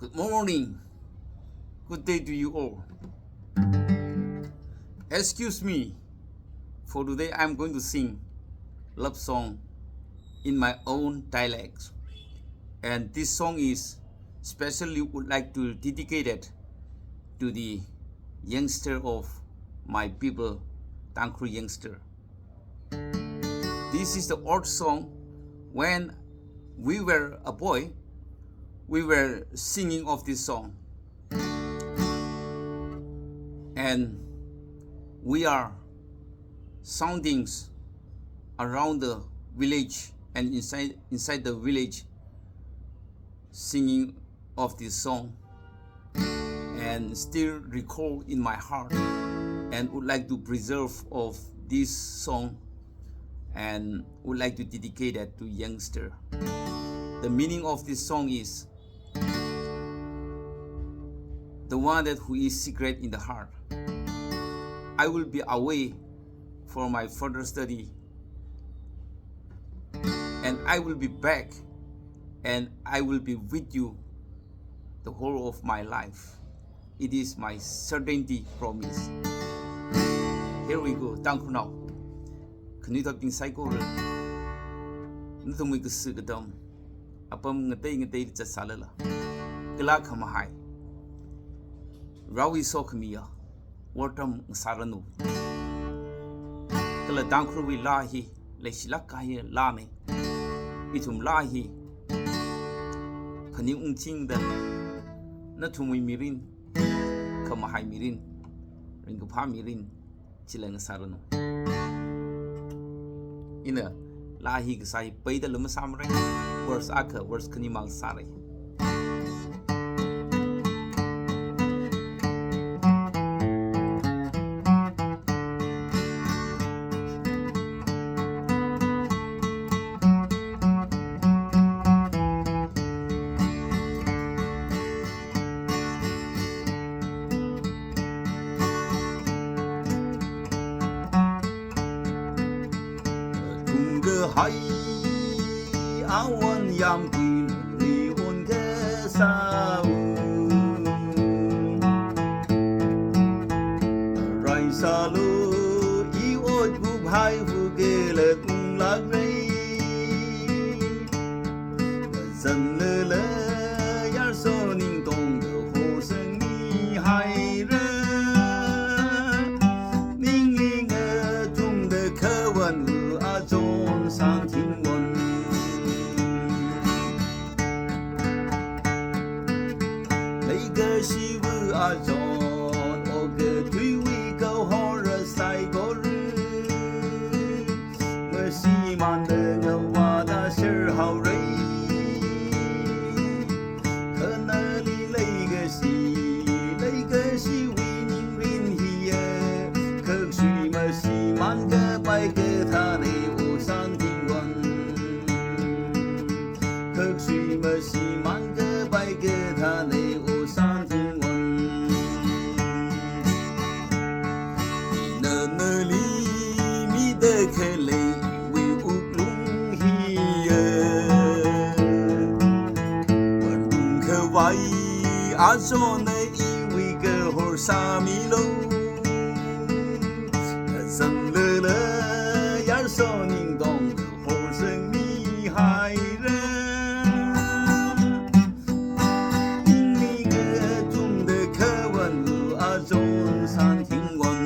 Good morning. Good day to you all. Excuse me, for today I'm going to sing love song in my own dialect. And this song is specially would like to dedicate it to the youngster of my people, Tangkhul youngster. This is the old song. When we were a boy, we were singing of this song. And we are soundings around the village and inside the village singing of this song, and still recall in my heart and would like to preserve of this song and would like to dedicate it to youngster. The meaning of this song is the one that who is secret in the heart. I will be away for my further study, and I will be back, and I will be with you the whole of my life. It is my certainty promise. Here we go. Tangkhul now. Khni thot ping cycle. Nuthum ik sự cái dom. Apam ngatay cha salala. Kala khama hai. Rawi so khmiya. Watam saranu. Kala Tangkhul wi lahi. Lesilak kaya lame. Itum lahi. Khani ungching dan. Nathumui mirin. Khama hai mirin. Ringupha mirin. Chilang saranu. Ina lahi kasai paida luma samre. Words aka words khani mang sare. Hai awan yang pili on ke sau rai salu I ot bu bhai bu ke le tung lag rei zan le le yar so ning dong de ho seng ni hai re ning ling e tung de ke wan u a zhong sang ting wen lei ge xi wu a zhong o ge tui wi go ho re sai go ru me xi man de ge wa da shi hao rei ke na li lei ge xi wi ning rin hi ye ke shui me xi man ge bai ge ta de o sang ting wen ke shui me xi man ge bai ge ta de o sang ting wen ne li mi de ke le wi u lung hi ye wen dung ke wai a zo ne I wi ge ho sa mi lo zan le le yar so ning dong de ho seng mi hai re ning li ge tung de ke wen lu a zhong san ting wen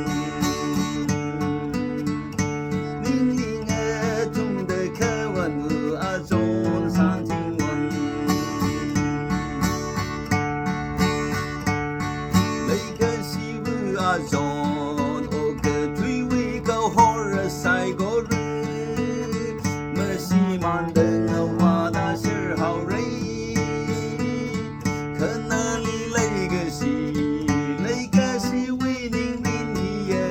ning li ge tung de ke wen lu a zhong san ting wen lei ge xi wu a zhong o ge tui wi go ho re sai go ru me xi man de ge wa da shi hao rei ke na li lei ge xi wi ning rin hi ye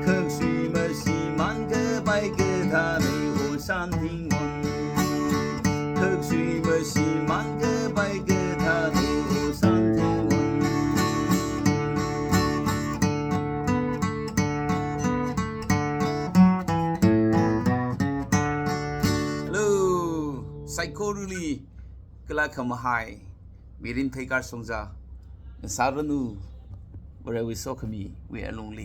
ke shui me xi man ge bai ge ta de o san ting wen ke shui me xi man ge bai ge ta de o san ting wen. Hello, psycho really kala khama hai Mirin Pekar Songja, Saranu, where we saw me, we are lonely.